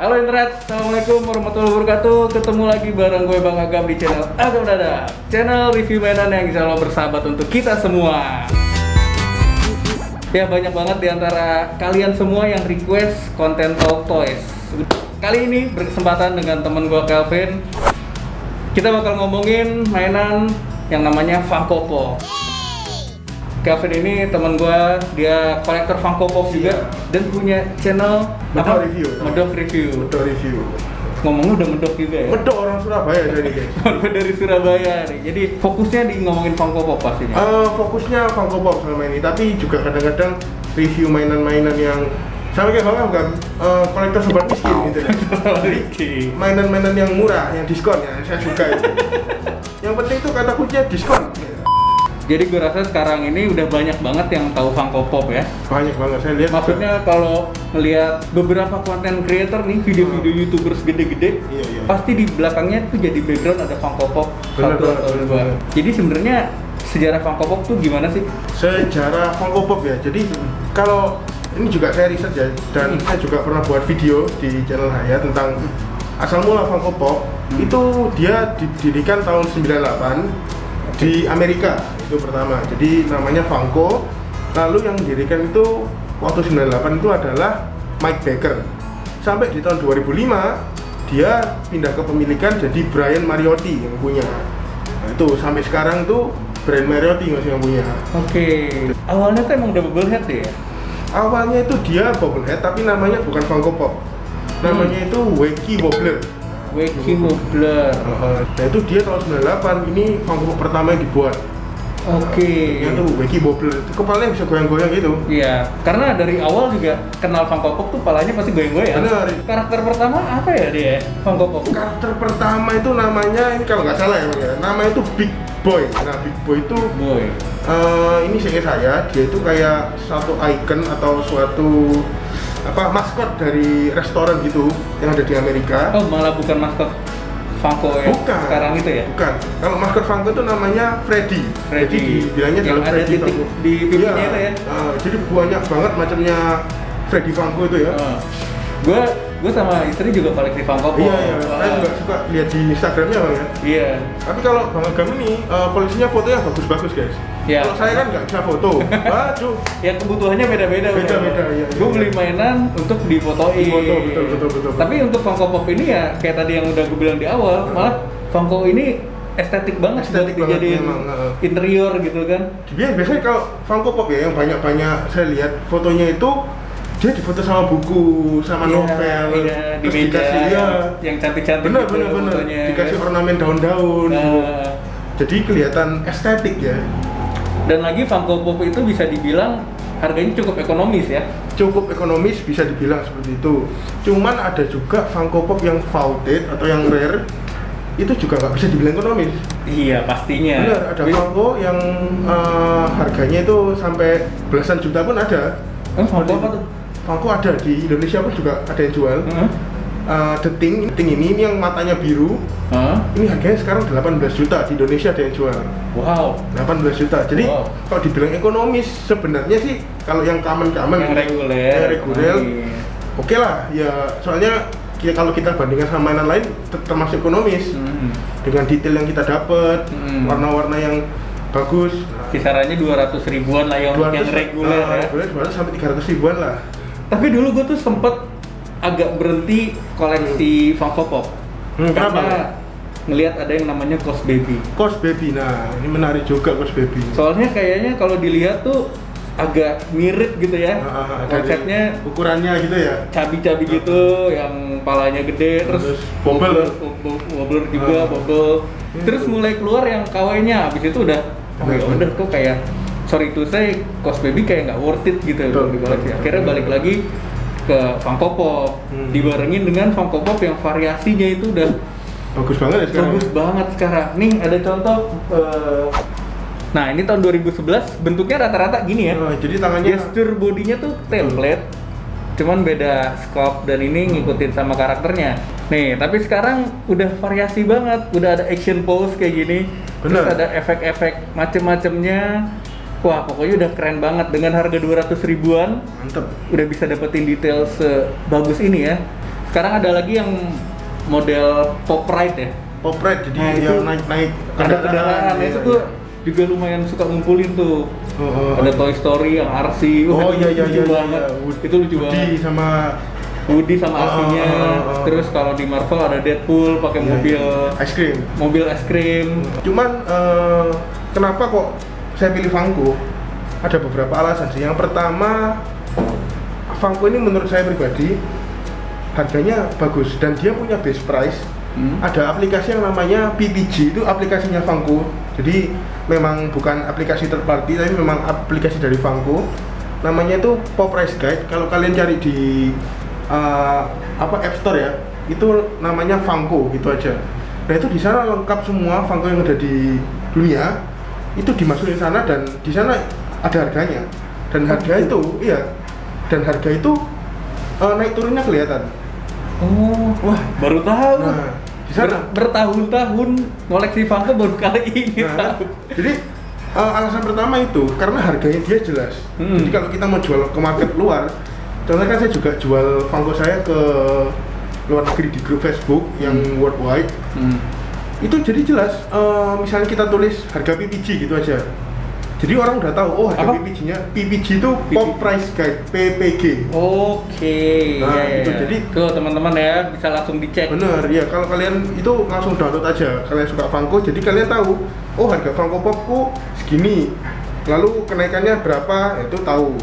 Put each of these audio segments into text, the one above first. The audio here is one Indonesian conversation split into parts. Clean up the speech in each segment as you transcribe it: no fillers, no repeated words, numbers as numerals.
Halo internet, assalamualaikum warahmatullahi wabarakatuh. Ketemu lagi bareng gue Bang Agam di channel Agam Dada, channel review mainan yang insya Allah bersahabat untuk kita semua. Ya banyak banget diantara kalian semua yang request konten Talk Toys. Kali ini berkesempatan dengan temen gue Kelvin. Kita bakal ngomongin mainan yang namanya Funko Pop. Kelvin ini teman gua, dia kolektor Funko Pop juga dan punya channel Medok Review. Medok Review. Medok Review. Ngomongnya udah medok juga ya. Medok orang Surabaya jadi guys. Dari Surabaya nih. Jadi fokusnya di ngomongin Funko Pop pastinya. Fokusnya Funko Pop sama ini, tapi juga kadang-kadang review mainan-mainan yang sama kayak Bang kan kolektor sobat miskin gitu ya. Jadi mainan-mainan yang murah, yang diskon ya, saya suka itu. Yang penting tuh kata kuncinya diskon. Jadi gue rasa sekarang ini udah banyak banget yang tahu Funko Pop ya. Banyak banget saya lihat. Maksudnya kalau ngelihat beberapa konten creator nih, video-video YouTubers gede-gede, iya. pasti di belakangnya tuh jadi background ada Funko Pop Bener, satu atau bener, dua. bener. Jadi sebenarnya sejarah Funko Pop tuh gimana sih? Sejarah Funko Pop ya. Jadi kalau ini juga saya riset ya, dan saya juga pernah buat video di channel saya tentang asal mula Funko Pop. Itu dia didirikan tahun 98 di Amerika itu pertama. Jadi namanya Funko. Lalu yang didirikan itu waktu 98 itu adalah Mike Baker. Sampai di tahun 2005 dia pindah kepemilikan jadi Brian Mariotti yang punya. Nah, itu sampai sekarang tuh Brian Mariotti masih yang punya. Oke. Awalnya tuh emang udah bubble head ya? Awalnya itu dia bobblehead tapi namanya bukan Funko Pop. Namanya itu Wacky Wobbler. Wacky Wobbler. Nah itu dia tahun 98, ini Funko Pop pertama yang dibuat. Oke. Itu Wacky Wobbler, itu kepalanya bisa goyang-goyang gitu. Iya, karena dari awal juga kenal Funko Pop tuh palanya pasti goyang-goyang. Benar. Karakter pertama apa ya dia? Funko Pop. Karakter pertama itu namanya, ini kalau nggak salah ya, namanya itu Big Boy. Nah Big Boy itu Boy. ini seingat saya, dia itu kayak suatu icon atau suatu maskot dari restoran gitu yang ada di Amerika. Oh, malah bukan maskot Funko yang Bukan. sekarang itu ya? Bukan. Kalau maskot Funko itu namanya Freddy. Freddy. Bilangnya yang dalam ada Freddy titik Funko. di pipinya Iya. itu ya? Jadi banyak banget macamnya Freddy Funko itu ya. Gue sama istri juga koleksi Funko Pop. Iya. Saya juga suka lihat di Instagramnya Bang ya. Iya. Tapi kalau Bang Agam ini koleksinya fotonya bagus-bagus guys. Iya. Kalau saya kan nggak bisa foto. Aduh. Ya kebutuhannya beda-beda. Beda-beda, iya. Gue beli mainan untuk difotoin. Foto, betul. Tapi untuk Funko Pop ini ya kayak tadi yang udah gue bilang di awal, malah Funko ini estetik banget Estetik buat banget dijadiin memang, interior gitu kan. Biasanya kalau Funko Pop ya yang banyak-banyak saya lihat fotonya itu dia difoto sama buku, sama Iya, novel, iya, di terus meja dikasih yang cantik-cantik bener, gitu bener. fotonya. Dikasih ornamen daun-daun, jadi kelihatan estetik ya. Dan lagi Funko Pop itu bisa dibilang harganya cukup ekonomis ya. Cukup ekonomis bisa dibilang seperti itu. Cuman ada juga Funko Pop yang vaulted atau yang rare, itu juga nggak bisa dibilang ekonomis. Iya pastinya. Bener, ada Funko yang harganya itu sampai belasan juta pun ada. Funko apa tuh? Funko ada di Indonesia pun juga ada yang jual. The Thing ini yang matanya biru. Ini harganya sekarang 18 juta di Indonesia ada yang jual. Wow. 18 juta. Jadi kalau dibilang ekonomis sebenarnya sih kalau yang common Yang reguler. Oke lah ya, soalnya kalau kita bandingkan sama mainan lain termasuk ekonomis. Dengan detail yang kita dapat, warna-warna yang bagus. Kisarannya 200 ribuan lah yang reguler ya. 200 sampai 300 ribuan lah. Tapi dulu gue tuh sempet agak berhenti koleksi Funko Pop. Karena ngelihat ada yang namanya Cos Baby. Cos Baby, nah ini menarik juga Cos Baby. Soalnya kayaknya kalau dilihat tuh agak mirip gitu ya. Konsepnya ukurannya gitu ya. Cabi-cabi gitu, yang palanya gede, terus bobble juga, bobble. Terus mulai keluar yang KW-nya, abis itu udah kok kayak sorry to say, Cos Baby kayak nggak worth it gitu loh di koleksi. Akhirnya balik lagi ke Funko Pop, dibarengin dengan Funko Pop yang variasinya itu udah bagus banget ya sekarang. Bagus banget sekarang. Nih ada contoh. Nah ini tahun 2011 bentuknya rata-rata gini ya. Jadi tangannya. Gesture bodinya tuh template, cuman beda scope dan ini ngikutin sama karakternya. Nih tapi sekarang udah variasi banget, udah ada action pose kayak gini. Terus ada efek-efek macem-macemnya. Wah pokoknya udah keren banget dengan harga 200 ribuan. Mantep. Udah bisa dapetin detail sebagus ini ya. Sekarang ada lagi yang model pop ride ya. Pop ride, jadi Nah, yang itu naik Ada kendaraan iya, itu iya. tuh juga lumayan suka ngumpulin tuh. Ada Toy Story yang RC. Wah, Oh itu iya iya lucu iya. banget. Itu lucu Woody banget. sama Woody sama RC-nya. Terus kalau di Marvel ada Deadpool pakai iya, mobil ice cream. mobil es krim. Cuman kenapa kok saya pilih Funko? Ada beberapa alasan sih. Yang pertama, Funko ini menurut saya pribadi harganya bagus dan dia punya base price. Ada aplikasi yang namanya PPG, itu aplikasinya Funko. Jadi memang bukan aplikasi third party, tapi memang aplikasi dari Funko. Namanya itu Pop Price Guide. Kalau kalian cari di App Store ya, itu namanya Funko gitu aja. Nah itu di sana lengkap semua Funko yang ada di dunia. Itu dimasukin sana dan di sana ada harganya. Dan harga itu, iya. Dan harga itu naik turunnya kelihatan. Oh, wah, baru tahu. Nah, di sana. Bertahun-tahun ngoleksi Funko baru kali ini Nah, tahu. jadi alasan pertama itu karena harganya dia jelas. Jadi kalau kita mau jual ke market luar, contohnya kan saya juga jual Funko saya ke luar negeri di grup Facebook yang worldwide. Itu jadi jelas. Misalnya kita tulis harga PPG gitu aja. Jadi orang udah tahu, oh harga Apa? PPG-nya, PPG itu Pop Price Guide, PPG. Oke, Nah, ya, itu ya. jadi- tuh teman-teman ya bisa langsung dicek. Bener, ya kalau kalian itu langsung download aja. Kalian suka Funko, jadi kalian tahu, oh harga Funko Popku segini. Lalu kenaikannya berapa, itu tahu.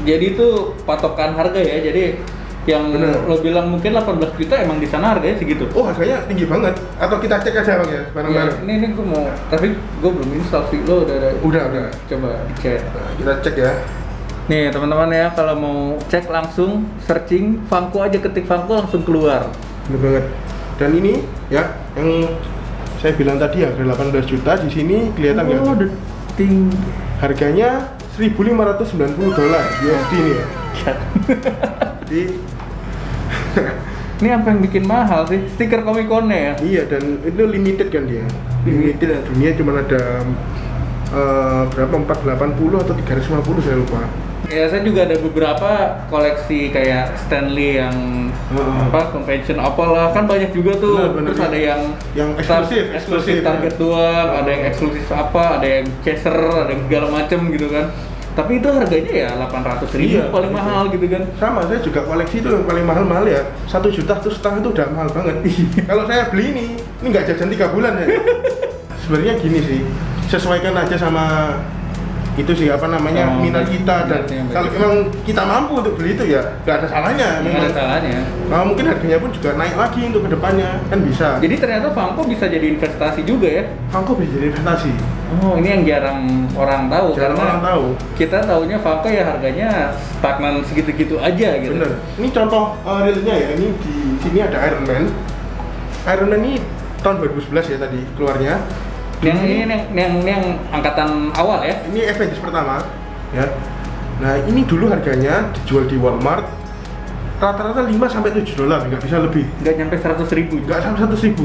Jadi itu patokan harga ya. Jadi yang Bener. lo bilang mungkin 18 juta emang di sana harganya segitu. Oh harganya tinggi banget. Atau kita cek aja bang ya, Ya, bareng-bareng. ini gue mau, tapi gue belum install sih. Lo udah ada? Udah. Coba dicek. Nah, kita cek ya. Nih teman-teman ya, kalau mau cek langsung searching Funko aja, ketik Funko langsung keluar. Bener banget. Dan ini ya, yang saya bilang tadi harga 18 juta di sini kelihatan nggak? Oh, tuh? tinggi. Harganya $1.590 USD nih ya. Jadi Ini apa yang bikin mahal sih? Stiker Comic-Con ya? iya, dan itu limited kan dia. Limited. Dunia cuma ada berapa 480 atau 350 saya lupa. Ya, saya juga ada beberapa koleksi kayak Stanley yang apa convention apalah, kan banyak juga tuh. Bener, Terus ada yang eksklusif target ya. doang, ada yang eksklusif apa, ada yang chaser, ada yang segala macem gitu kan. Tapi itu harganya ya 800.000 Iya, paling gitu. mahal gitu kan. Sama, saya juga koleksi itu yang paling mahal ya 1,5 juta itu udah mahal banget. Kalau saya beli ini nggak jajan 3 bulan ya. Sebenarnya gini sih, sesuaikan aja sama itu sih apa namanya minat kita, dan minatnya, kalau memang kita mampu untuk beli itu ya nggak ada salahnya. Nggak ada salahnya. Nah, mungkin harganya pun juga naik lagi untuk kedepannya kan bisa. Jadi ternyata Funko bisa jadi investasi juga ya. Funko bisa jadi investasi. Oh, ini yang jarang orang tahu. Jarang karena orang tahu. kita taunya Funko ya harganya stagnan segitu-gitu aja gitu. Bener. Ini contoh realnya ya. Ini di sini ada Iron Man. Iron Man ini tahun 2011 ya tadi keluarnya. Yang ini yang angkatan awal ya. Ini Avengers pertama ya. Nah, ini dulu harganya dijual di Walmart rata-rata 5 sampai $7, nggak bisa lebih. Nggak nyampe 100.000. Nggak sampai 100.000.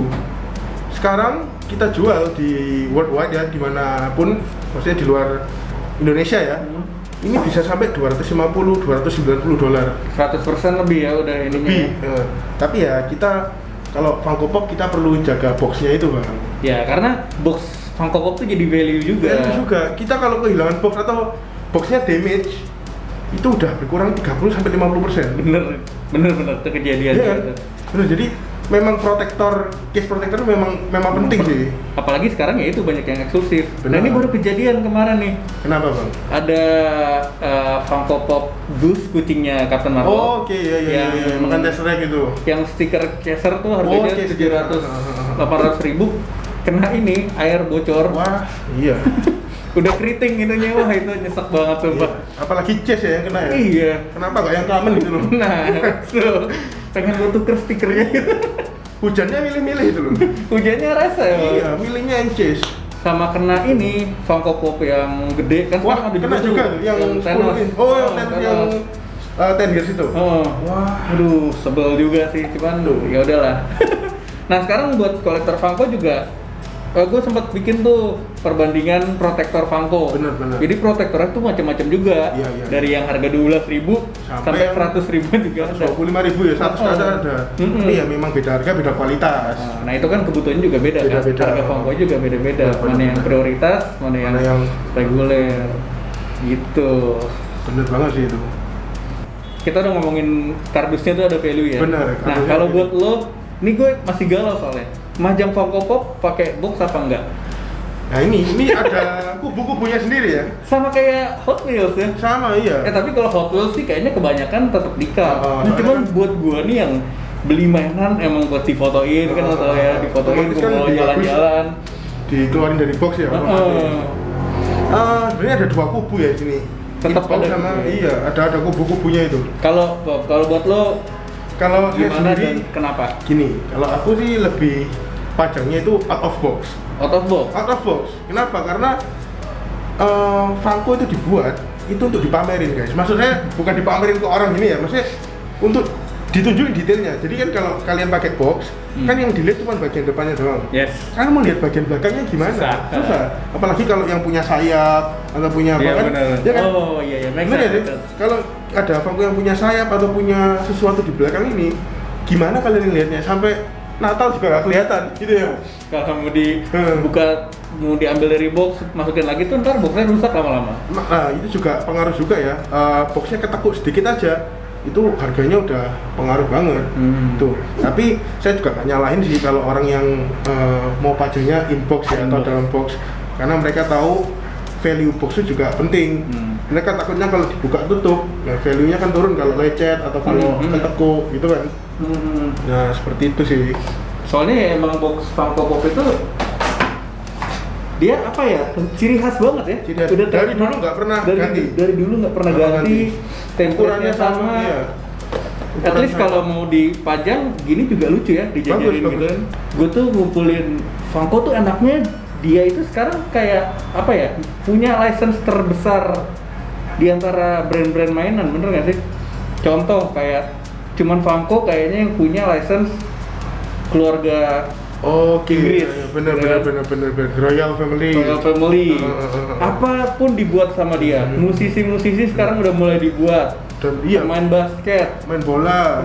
Sekarang kita jual di worldwide ya, dimanapun, maksudnya di luar Indonesia ya. Ini bisa sampai $250-290. 100% lebih ya udah ininya. Lebih. Tapi ya kita kalau Funko Pop kita perlu jaga boxnya itu bang. Ya, karena box Funko Pop tuh jadi value juga. Dan juga kita kalau kehilangan box atau boxnya damage itu udah berkurang 30-50%. Bener itu kejadian. Iya kan? Bener, jadi memang case protector memang penting sih. Apalagi sekarang ya itu banyak yang eksklusif. Nah, Benar. ini baru kejadian kemarin nih. Kenapa bang? Ada Funko Pop Goose, kucingnya Captain Marvel. Oh, oke ya. Makan Tesseract gitu. Yang stiker chaser tuh harganya Oke, 700-800 ribu. Kena ini air bocor. Wah, iya. Udah keriting itunya, wah itu nyesek banget tuh Pak. Apalagi chase ya yang kena ya. Iya. Kenapa nggak yang common gitu loh? Nah, betul. Pengen gue tuker stikernya gitu. Hujannya milih-milih itu loh. Hujannya rasa ya. Iya, milihnya yang chase. Sama kena ini Funko Pop yang gede kan. Wah, sekarang kena juga tuh yang Thanos. 10 inch. Oh, yang Thanos yang 10 years itu. Oh. Wah. Aduh, sebel juga sih, cuman ya udahlah. Nah, sekarang buat kolektor Funko juga gue sempat bikin tuh perbandingan protektor Funko. Bener. Jadi protektornya tuh macam-macam juga. Iya. Dari yang harga 12.000 sampai 100.000 juga ada. 25.000 ya, 100 ada. Tapi ya memang beda harga, beda kualitas. Nah itu kan kebutuhannya juga beda. Beda-beda. Kan? Harga Funko juga beda-beda. Bener. Mana yang prioritas, mana yang reguler. Gitu. Bener banget sih itu. Kita udah ngomongin kardusnya tuh ada value ya. Bener. Nah kalau buat lo, ini gue masih galau soalnya. Majang Funko Pop pakai box apa enggak? Nah ini ada kubu-kubunya sendiri ya. Sama kayak Hot Wheels ya. Sama iya. Tapi kalau Hot Wheels sih kayaknya kebanyakan tetap dikat. Nah, Cuman kan, buat gua nih yang beli mainan emang buat difotoin kan atau ya difotoin kan gua mau jalan-jalan. Dikeluarin dari box ya. Sebenarnya ada 2 kubu ya di sini. Tetap Inbox ada sama kubu. iya, ada kubu-kubunya itu. Kalau buat lo Kalau saya gimana sendiri dan kenapa? gini, kalau aku sih lebih pajangnya itu out of box. Out of box. Out of box. Kenapa? Karena Funko itu dibuat itu untuk dipamerin guys. Maksudnya bukan dipamerin ke orang gini ya, maksudnya untuk ditunjukin detailnya. Jadi kan kalau kalian pakai box, kan yang dilihat cuma bagian depannya doang. Yes. Kalian mau lihat bagian belakangnya gimana? Susah. Apalagi kalau yang punya sayap atau punya apa Iya kan? benar. Ya kan? Oh iya make Bener ya, sense. Dek? Kalau ada Funko yang punya sayap atau punya sesuatu di belakang ini, gimana kalian lihatnya? Sampai Natal juga nggak kelihatan, gitu ya? Kalau mau dibuka, mau diambil dari box, masukin lagi tuh ntar boxnya rusak lama-lama. Nah itu juga pengaruh juga ya. Boxnya ketekuk sedikit aja, itu harganya udah pengaruh banget. Tuh. Tapi saya juga nggak nyalahin sih kalau orang yang mau pajangnya inbox ya atau dalam box, karena mereka tahu value box itu juga penting. Mereka takutnya kalau dibuka tutup, nah value-nya kan turun kalau lecet atau kalau ketekuk gitu kan. Nah seperti itu sih. Soalnya ya emang box Funko Pop itu dia apa ya, ciri khas banget ya. Ciri khas. Udah Dari dulu nggak pernah ganti. Dari dulu nggak pernah ganti. Template-nya sama. Iya. At least kalau mau dipajang gini juga lucu ya, dijajarin Bagus, gitu kan. Gue tuh ngumpulin Funko tuh enaknya dia itu sekarang kayak apa ya, punya license terbesar di antara brand-brand mainan, bener nggak sih? Contoh kayak cuman Funko kayaknya yang punya license keluarga Oke, Inggris, bener. Royal Family. Royal Family. Apapun dibuat sama dia. Musisi-musisi sekarang udah mulai dibuat. Dan iya, Pemain basket, main bola.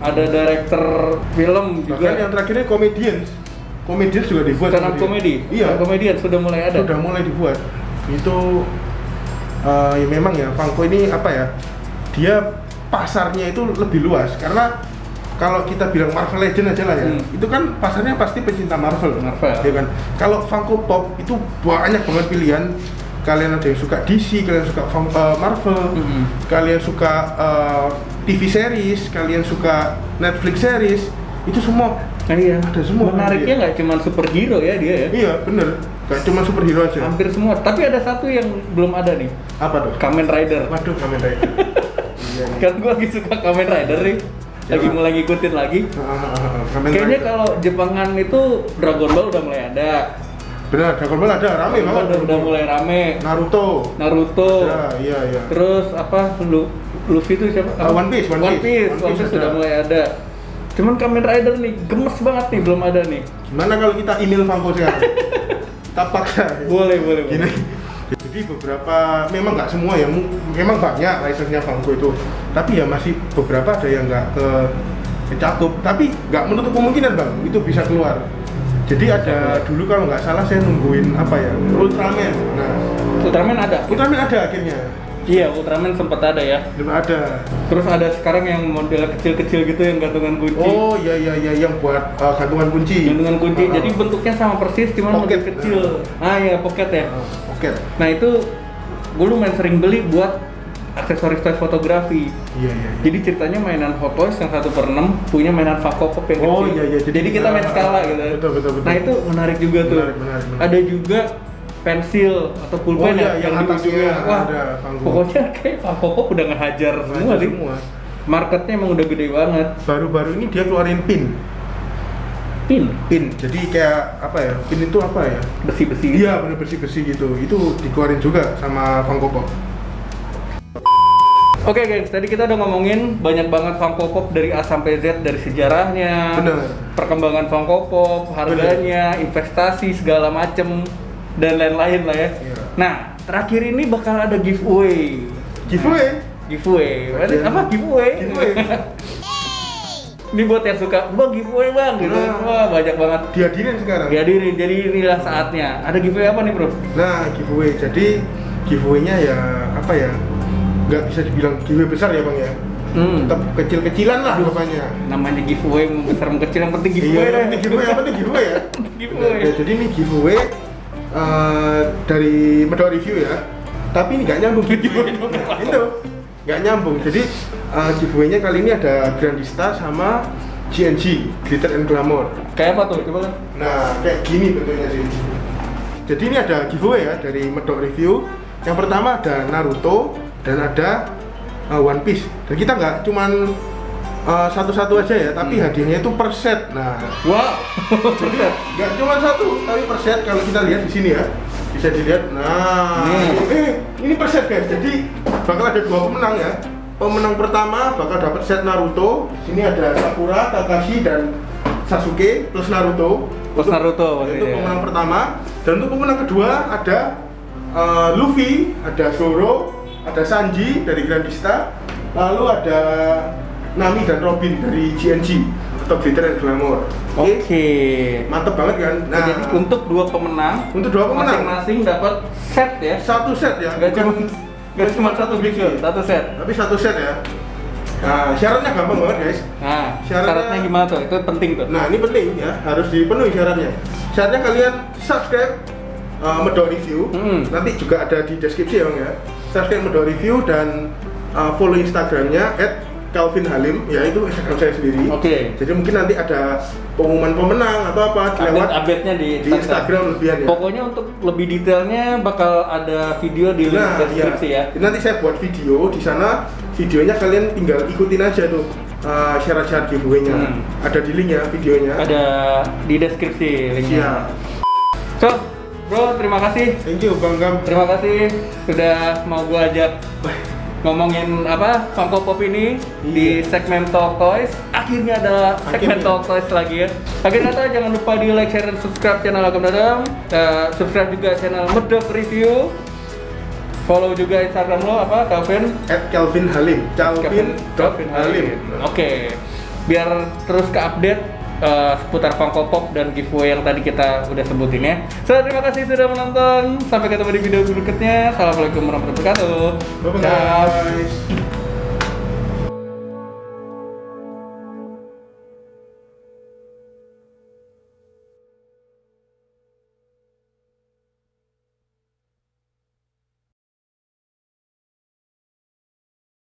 ada director film Bahkan juga. yang terakhirnya Comedians juga dibuat. Stand up sama dia. comedy. Iya. Komedian sudah mulai ada. Sudah mulai dibuat. Itu ya memang ya Funko ini apa ya? Dia pasarnya itu lebih luas karena kalau kita bilang Marvel Legend aja lah ya, itu kan pasarnya pasti pecinta Marvel. Ya kan. Kalau Funko Pop itu banyak banget pilihan. Kalian ada yang suka DC, kalian suka Marvel, kalian suka TV series, kalian suka Netflix series, itu semua. Nah, iya. Ada semua. Menariknya nggak cuma superhero ya dia ya. Iya bener, gak cuma superhero aja. Hampir semua. Tapi ada satu yang belum ada nih. Apa tuh? Kamen Rider. Waduh, Kamen Rider. Iya nih. Kan gua lagi suka Kamen Rider nih. Lagi mulai ngikutin lagi. Kamen Kayaknya Rider. kalau Jepangan itu Dragon Ball udah mulai ada. Benar, Dragon Ball ada, rame banget. Udah mulai rame. Naruto. Ada, Iya. Terus apa? Luffy itu siapa? One Piece Sudah mulai ada. Cuman Kamen Rider nih gemes banget nih, belum ada nih. Gimana kalau kita email Funko sekarang? Kita paksa. Boleh. Gini. Jadi beberapa, memang nggak semua ya, memang banyak license-nya Funko itu. Tapi ya masih beberapa ada yang nggak kecakup. Tapi nggak menutup kemungkinan bang, itu bisa keluar. Jadi ada dulu kalau nggak salah saya nungguin apa ya, Ultraman. Nah, Ultraman ada. Ultraman ada akhirnya. Iya, Ultraman sempat ada ya. Belum ada. Terus ada sekarang yang model kecil-kecil gitu yang gantungan kunci. Oh iya yang buat gantungan kunci. Gantungan kunci. Jadi bentuknya sama persis, cuma Pocket. lebih kecil. Ya pocket ya. Pocket. Nah itu gue lumayan sering beli buat aksesoris toys fotografi. Iya. Jadi ceritanya mainan Hot Toys yang 1/6 punya mainan Funko Pop yang Oh, kecil. iya. Jadi kita main skala gitu. Betul. Nah itu menarik juga tuh. Menarik. Ada juga pensil atau pulpen yang di atasnya ujungnya. Wah, ada Funko. pokoknya kayak Funko Pop udah ngehajar semua sih. Marketnya emang udah gede banget. Baru-baru ini dia keluarin pin. Jadi kayak apa ya? Pin itu apa ya? Besi-besi. Iya, bener besi-besi gitu. Itu dikeluarin juga sama Funko Pop. Oke guys, tadi kita udah ngomongin banyak banget Funko Pop dari A sampai Z, dari sejarahnya, Bener. perkembangan Funko Pop, harganya, investasi segala macem dan lain-lain lah ya. Iya. Nah, terakhir ini bakal ada giveaway. Giveaway. Ada apa giveaway? Giveaway. Ini buat yang suka, bang giveaway bang, gitu. Nah. Wah banyak banget. Dihadirin sekarang. Dihadirin, jadi inilah saatnya. Ada giveaway apa nih bro? Nah, giveaway. Jadi giveaway-nya ya apa ya? Nggak bisa dibilang giveaway besar ya bang ya. Tetap kecil-kecilan lah pokoknya. Namanya giveaway, mau besar mau kecil, yang penting Iya, giveaway yang penting giveaway, yang penting giveaway ya. Giveaway. Nah, jadi ini giveaway dari Medok Review ya. Tapi ini nggak nyambung giveaway. Nah, itu nggak nyambung. Jadi giveaway-nya kali ini ada Grandista sama GNG, Glitter and Glamour. Kayak apa tuh? Coba lihat. Nah, kayak gini bentuknya sih. Jadi ini ada giveaway ya dari Medok Review. Yang pertama ada Naruto dan ada One Piece. Dan kita nggak cuman satu-satu aja ya, tapi hadiahnya itu per set. Nah, Wow. jadi nggak cuma satu, tapi per set. Kalau kita lihat di sini ya, bisa dilihat. Nah, ini per set guys. Jadi bakal ada 2 pemenang ya. Pemenang pertama bakal dapat set Naruto. Sini ada Sakura, Kakashi, dan Sasuke plus Naruto. Plus Naruto, Itu maksudnya. pemenang pertama. Dan untuk pemenang kedua ada Luffy, ada Zoro, ada Sanji dari Grandista, lalu ada Nami dan Robin dari GNG atau Glitter and Glamour. Oke. Mantep banget kan? Nah, Jadi untuk 2 pemenang, untuk 2 pemenang masing-masing dapat set ya. satu set ya, Gak cuma bukan cuma satu biji, satu set. tapi satu set ya. Nah, syaratnya gampang banget guys. Nah, Syaratnya- syaratnya gimana tuh? Itu penting tuh. Nah, ini penting ya, harus dipenuhi syaratnya. Syaratnya kalian subscribe Medok Review. Nanti juga ada di deskripsi ya bang ya. Subscribe Medok Review dan follow Instagramnya @calvinhalim, ya itu Instagram saya sendiri. Oke. Jadi mungkin nanti ada pengumuman pemenang atau apa lewat Update-nya di Instagram lebihan ya. Pokoknya untuk lebih detailnya bakal ada video di link Nah, deskripsi ya. Nanti saya buat video di sana. Videonya kalian tinggal ikutin aja tuh syarat-syarat giveaway-nya. Ada di link ya videonya. Ada di deskripsi linknya. Siap. So, bro, terima kasih. Thank you Bang Gam. Terima kasih sudah mau gua ajak ngomongin apa Funko Pop ini di segmen Talk Toys. Akhirnya ada segmen Akhirnya. Talk Toys lagi ya. Akhir kata jangan lupa di like, share, dan subscribe channel Agam Dadam. Subscribe juga channel Medok Review. Follow juga Instagram lo apa Calvin? @calvinhalim. Calvin.halim. Oke. Biar terus ke-update seputar Funko Pop dan giveaway yang tadi kita udah sebutin ya. So, terima kasih sudah menonton. Sampai ketemu di video berikutnya. Assalamualaikum warahmatullahi wabarakatuh. Bye Ciao. guys.